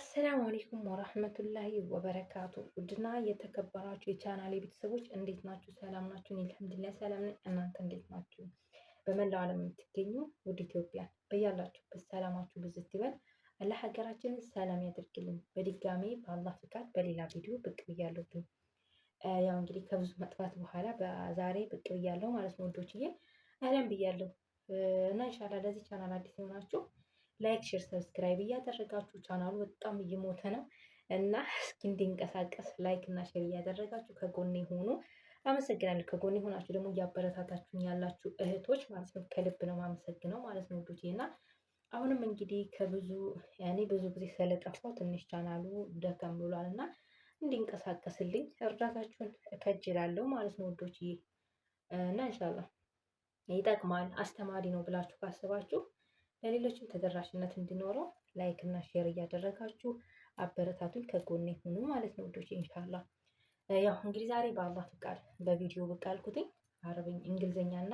አሰላሙ አለይኩም ወራህመቱላሂ ወበረካቱ። ውድና የተከበራችሁ የቻናሌ ቤተሰቦች እንዴት ናችሁ? ሰላም ናችሁ? እኔ አልሐምዱሊላህ ሰላም ነኝ። እናንተ እንዴት ናችሁ? በመላው ዓለም የምትገኙ ውድ ኢትዮጵያ በያላችሁበት ሰላማችሁ ብዝት ይበል። አላህ ሀገራችንን ሰላም ያደርግልን። በድጋሜ በአላህ ፍቃድ በሌላ ቪዲዮ ብቅ ብያለሁኝ። ያው እንግዲህ ከብዙ መጥፋት በኋላ በዛሬ ብቅ ብያለሁ ማለት ነው ውዶችዬ። አለም ብያለሁ እና ኢንሻአላህ ለዚህ ቻናል አዲስ የሆናችሁ ላይክ፣ ሼር፣ ሰብስክራይብ እያደረጋችሁ ቻናሉ በጣም እየሞተ ነው እና እስኪ እንዲንቀሳቀስ ላይክ እና ሼር እያደረጋችሁ ከጎኔ ሆኑ። አመሰግናለሁ። ከጎኔ ሆናችሁ ደግሞ እያበረታታችሁኝ ያላችሁ እህቶች ማለት ነው ከልብ ነው ማመሰግነው ማለት ነው ውዶቼ። እና አሁንም እንግዲህ ብዙ ጊዜ ስለጠፋው ትንሽ ቻናሉ ደከም ብሏል እና እንዲንቀሳቀስልኝ እርዳታችሁን እከጅላለሁ ማለት ነው ውዶቼ። እና ኢንሻአላህ ይጠቅማል አስተማሪ ነው ብላችሁ ካስባችሁ ለሌሎችም ተደራሽነት እንዲኖረው ላይክ እና ሼር እያደረጋችሁ አበረታቱኝ፣ ከጎኔ ሁኑ ማለት ነው ውዶቼ። ኢንሻአላህ ያው እንግዲህ ዛሬ በአላህ ፍቃድ በቪዲዮ ብቅ አልኩትኝ እንግሊዝኛና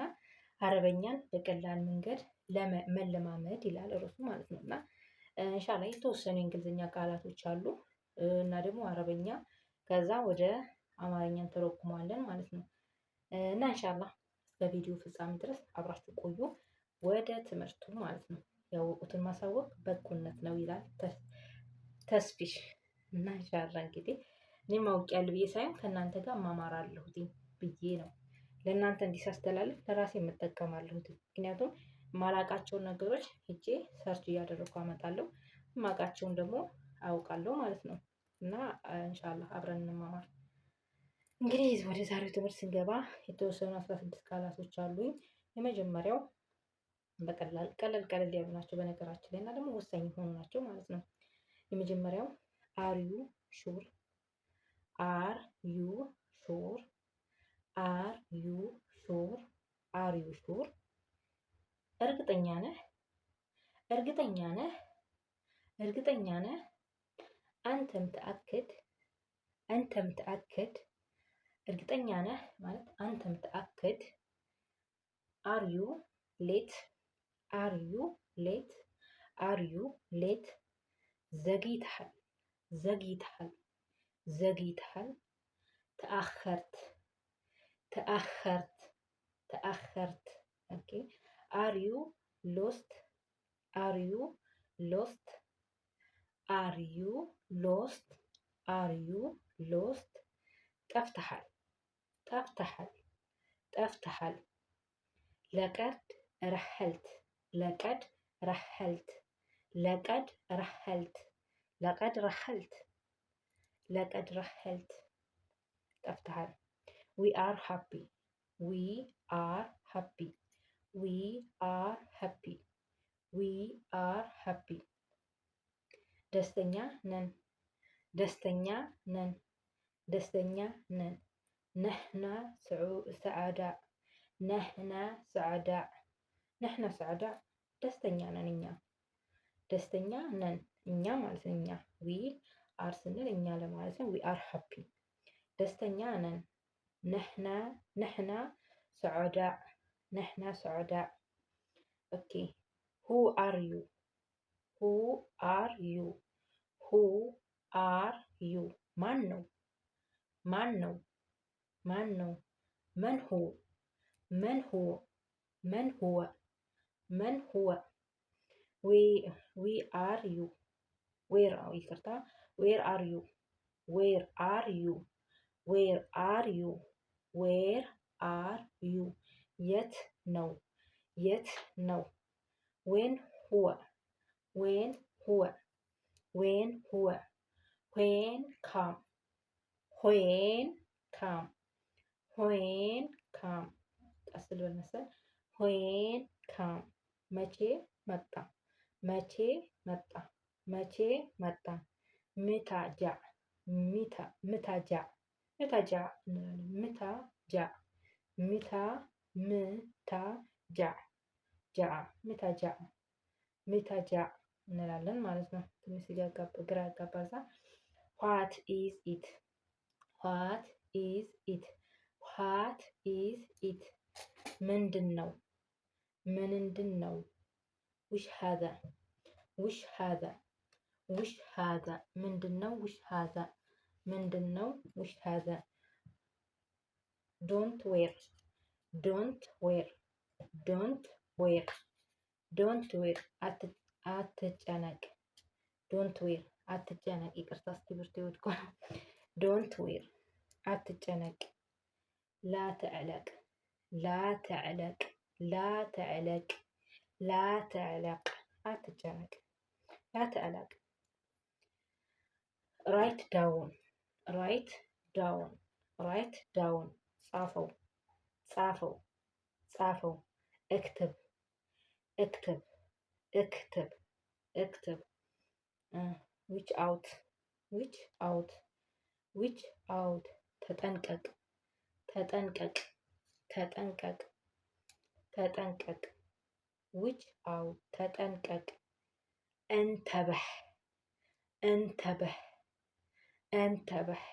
አረበኛን በቀላል መንገድ ለመለማመድ ይላል ርዕሱ ማለት ነው። እና ኢንሻአላህ የተወሰኑ የእንግሊዝኛ ቃላቶች አሉ እና ደግሞ አረበኛ ከዛ ወደ አማርኛ እንተረጉማለን ማለት ነው። እና ኢንሻአላህ በቪዲዮ ፍጻሜ ድረስ አብራችሁ ቆዩ። ወደ ትምህርቱ ማለት ነው። ያወቁትን ማሳወቅ በጎነት ነው ይላል ተስፊሽ እና ኢንሻአላህ እንግዲህ እኔም አውቄያለሁ ብዬ ሳይሆን ከእናንተ ጋር እማማራለሁ ብዬ ነው ለእናንተ እንዲሳስተላልፍ ለራሴ የምጠቀማለሁ። ምክንያቱም ማላቃቸውን ነገሮች ሄጄ ሰርች እያደረኩ አመጣለሁ፣ ማቃቸውን ደግሞ አውቃለሁ ማለት ነው። እና ኢንሻአላህ አብረን እንማማር። እንግዲህ ወደ ዛሬው ትምህርት ስንገባ የተወሰኑ 16 ቃላቶች አሉኝ። የመጀመሪያው ቀለል ያሉ ናቸው በነገራችን ላይ እና ደግሞ ወሳኝ የሆኑ ናቸው ማለት ነው። የመጀመሪያው አር ዩ ሹር፣ አር ዩ ሹር፣ አር ዩ ሹር፣ አር ዩ ሹር። እርግጠኛ ነህ፣ እርግጠኛ ነህ፣ እርግጠኛ ነህ። አንተ ምትአክድ፣ አንተ ምትአክድ። እርግጠኛ ነህ ማለት አንተ ምትአክድ። አር ዩ ሌት፣ አር ዩ ሌት፣ አር ዩ ሌት። ዘግይተሃል፣ ዘግይተሃል፣ ዘግይተሃል። ተአኸርት፣ ተአኸርት፣ ተአኸርት። ኦኬ። አር ዩ ሎስት፣ አር ዩ ሎስት፣ አር ዩ ሎስት፣ አር ዩ ሎስት። ጠፍተሃል፣ ጠፍተሃል፣ ጠፍተሃል። ለቀድ ረሐልት፣ ለቀድ ረሐልት፣ ለቀድ ረሐልት፣ ለቀድ ረሐልት፣ ለቀድ ረሐልት። ጠፍተሃል። ዊ አር ሃፒ፣ ዊ አር ሃፒ፣ ዊ አር ሃፒ፣ ዊ አር ሃፒ። ደስተኛ ነን፣ ደስተኛ ነን፣ ደስተኛ ነን። ነህና ሰዓዳእ፣ ነህና ሰዓዳእ፣ ነህና ሰዓዳእ። ደስተኛ ነን እኛ፣ ደስተኛ ነን እኛ ማለት ነው። እኛ ዊ አር ስንል እኛ ለማለት ነው። ዊ አር ሃፒ ደስተኛ ነን። ነህና፣ ነህና ሰዓዳእ፣ ነህና ሰዓዳእ። ኦኬ። ሁ አር ዩ፣ ሁ አር ዩ፣ ሁ አር ዩ። ማን ነው፣ ማን ነው፣ ማን ነው። መን ሁወ፣ መን ሁወ፣ መን ሁወ፣ መን ሁወ። ዊ አር ዩ፣ ዌር፣ ይቅርታ፣ ዌር አር ዩ፣ ዌር አር ዩ፣ ዌር አር ዩ፣ ዌር አር ዩ። የት ነው፣ የት ነው። ዌን ሁወ፣ ዌን ሁወ፣ ዌን ሁወ። ዌን ካም፣ ዌን ካም፣ ዌን ካም። ቀስ ልበል መሰል። ዌን ካም። መቼ መጣ፣ መቼ መጣ፣ መቼ መጣ። ምታጃ፣ ሚታ፣ ምታጃ፣ ምታጃ እንላለን። ምታጃ፣ ሚታ፣ ምታጃ፣ ጃ፣ ምታጃ፣ ምታጃ እንላለን ማለት ነው። ትንሽ ግራ ያጋባዛ። ዋት ኢዝ ኢት፣ ዋት ኢዝ ኢት፣ ዋት ኢዝ ኢት። ምንድን ነው፣ ምንድን ነው። ውሽ ሃዛ፣ ውሽ ሃዛ፣ ውሽ ሀዛ ምንድነው? ውሽ ሀዛ ምንድነው? ውሽ ሀዛ ዶንት ዌር ዶንት ዌር ዶንት ዌር ዶንት ዌር አትጨነቅ ዶንት ዌር አትጨነቅ። ይቅርታ እስክሪብቶ ወድቆ ነው። ዶንት ዌር አትጨነቅ። ላ ተዕለቅ ላ ተዕለቅ ላ ተዕለቅ ላ ተዕለቅ አትጨነቅ። ላ ተዕለቅ። ራይት ዳውን ራይት ዳውን ራይት ዳውን ጻፈው ጻፈው ጻፈው። እክትብ እክትብ እክትብ እክትብ። ዊች አውት ዊች አውት ዊች አውት ተጠንቀቅ ተጠንቀቅ ተጠንቀቅ ተጠንቀቅ። ዊች አውት ተጠንቀቅ። እንተበህ እንተበህ እንተበህ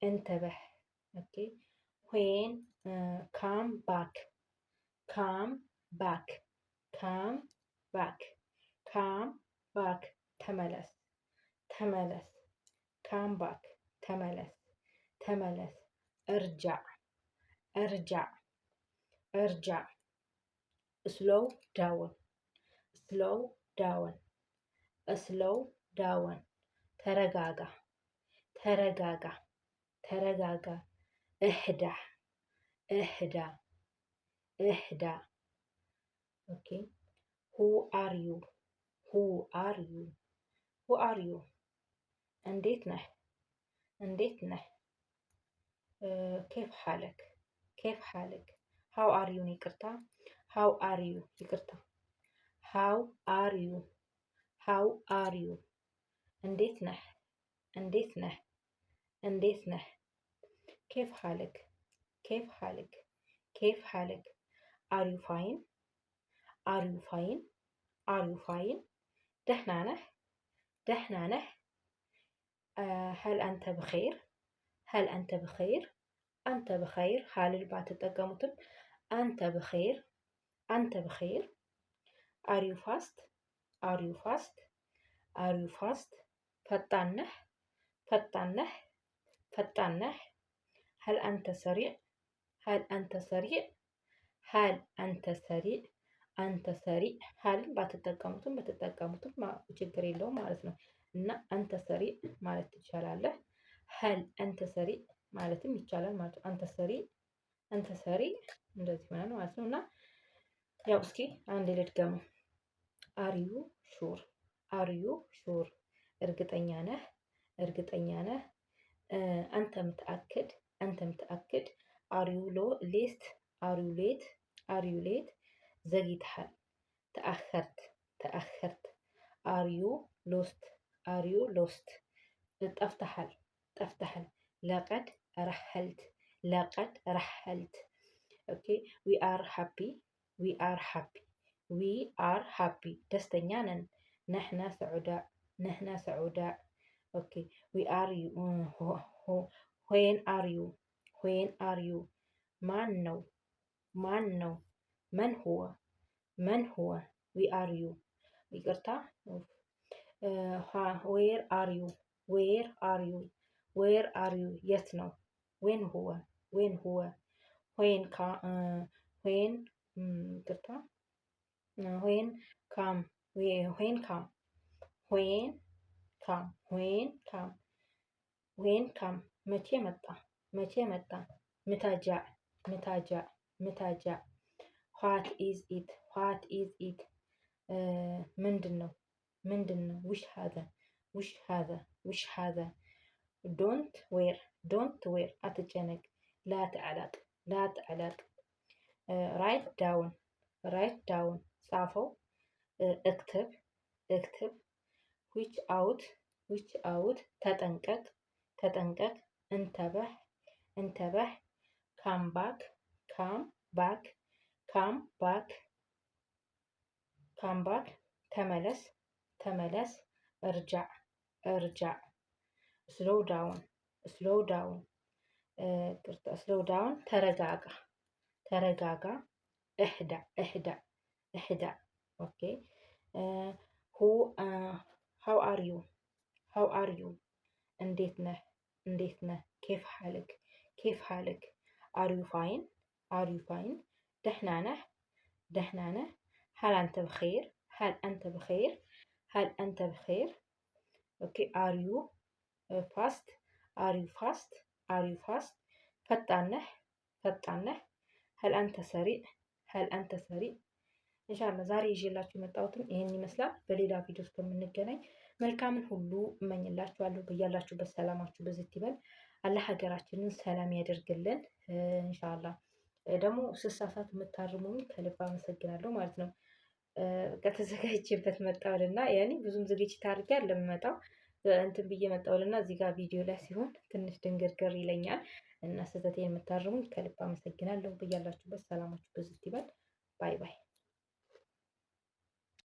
እንተበህ። ኦኬ ዌን ካም ባክ ካም ባክ ካም ባክ ካም ባክ ተመለስ ተመለስ ካም ባክ ተመለስ ተመለስ። እርጃዕ እርጃዕ እርጃዕ። ስሎው ዳውን ስሎው ዳውን ስሎው ዳውን። ተረጋጋ ተረጋጋ ተረጋጋ። እህዳ እህዳ እህዳ። ኦኬ ሁ አር ዩ ሁ አር ዩ ሁ አር ዩ እንዴት ነህ እንዴት ነህ። ኬፍ ሓለክ ኬፍ ሓለክ። ሃው አር ዩ ይቅርታ ሃው አር ዩ ይቅርታ ሃው አር ዩ ሃው አር ዩ እንዴት ነህ እንዴት ነህ እንዴት ነህ። ኬፍ ሓለክ ኬፍ ሓለክ ኬፍ ሓለክ። አር ዩ ፋይን አር ዩ ፋይን አር ዩ ፋይን። ደህና ነህ ደህና ነህ። ሀል አንተ ብኸይር ሀል አንተ ብኸይር አንተ ብኸይር። ሀልል ባትጠቀሙትም አንተ ብኸይር አንተ ብኸይር። አር ዩ ፋስት አር ዩ ፋስት አር ዩ ፋስት። ፈጣን ነህ ፈጣን ነህ ፈጣን ነህ። ሀል አንተ ሰሪዕ ሀል አንተ ሰሪዕ ሀል አንተ ሰሪዕ አንተ ሰሪዕ። ሀልን ባትጠቀሙትም በተጠቀሙትም ችግር የለውም ማለት ነው። እና አንተ ሰሪዕ ማለት ትችላለህ። ሀል አንተ ሰሪዕ ማለትም ይቻላል ማለት ነው። አንተ ሰሪዕ አንተ ሰሪዕ እንደዚህ ማለት ነው እና ያው እስኪ አንድ ልድገመው። አርዩ ሹር አርዩ ሹር እርግጠኛ ነህ እርግጠኛ ነህ። አንተ ምትአክድ አንተ ምትአክድ። አርዩ ሌት አርዩ ሌት አርዩ ሌት ዘግይተሃል ተአኸርት ተአኸርት። አርዩ ሎስት አርዩ ሎስት ጠፍተሃል ጠፍተሃል። ለቀድ ረሐልት ለቀድ ረሐልት። ኦኬ ዊ አር ሃፒ ዊ አር ሃፒ ዊ አር ሃፒ ደስተኛ ነን። ነሕና ሰዑዳእ ነሕና ሰዑዳእ። ኦኬ ዊ አር ዩ ዌን አር ዩ ዌን አር ዩ ማን ነው ማን ነው። መን ሁወ መን ሁወ። ዊ አር ዩ ይቅርታ። ዌር አር ዩ ዌር አር ዩ ዌር አር ዩ የት ነው። ዌን ሁወ ዌን ሁወ። ዌን ዌን ይቅርታ ዌን ካም ዌን ካም ዌን ካም ዌን ካም ዌን ካም መቼ መጣ መቼ መጣ። ምታጃዕ ምታጃዕ ምታጃዕ። ዋት ኢዝ ኢት ዋት ኢዝ ኢት ምንድን ነው ምንድን ነው። ውሽ ሀዘ ውሽ ሀዘ ውሽ ሀዘ። ዶንት ዌር ዶንት ዌር አትጨነቅ። ላ ተዕለቅ ላ ተዕለቅ። ራይት ዳውን ራይት ዳውን ጻፈው። እክትብ እክትብ። ዊች አውት ዊች አውት ተጠንቀቅ ተጠንቀቅ። እንተበህ እንተበህ። ካም ባክ ካም ባክ ካም ባክ ካም ባክ ተመለስ ተመለስ። እርጃዕ እርጃዕ። ስሎው ዳውን ስሎው ዳውን ስሎው ዳውን። ተረጋጋ ተረጋጋ። እህዳ እህዳ እህዳ። ኦኬ ሁ ሃው አር ዩ ሃው አር ዩ እንዴት ነህ እንዴት ነህ ኬፍ ሐልክ ኬፍ ሐልክ አር ዩ ፋይን አር ዩ ፋይን ደህና ነህ ደህና ነህ هل أنت بخير هل أنت بخير هل أنت بخير اوكي are you fast are you fast are you fast ፈጣን ነህ ፈጣን ነህ هل أنت سريع هل أنت سريع ኢንሻአላህ ዛሬ ይዤላችሁ የመጣሁትም ይሄን ይመስላል። በሌላ ቪዲዮ እስከምንገናኝ መልካምን ሁሉ እመኝላችኋለሁ። በያላችሁበት ሰላማችሁ በዝት ይበል። አላህ ሀገራችንን ሰላም ያደርግልን። ኢንሻአላህ ደግሞ ስሳሳት የምታርሙኝ ከልብ አመሰግናለሁ ማለት ነው። ከተዘጋጀበት መጣውልና ያኔ ብዙም ዝግጅት አድርጌ አለመጣው እንትን ብዬ መጣውልና እዚህ ጋር ቪዲዮ ላይ ሲሆን ትንሽ ድንግርግር ይለኛል እና ስህተቴን የምታርሙኝ ከልብ አመሰግናለሁ። በያላችሁበት ሰላማችሁ በዝት ይበል። ባይ ባይ።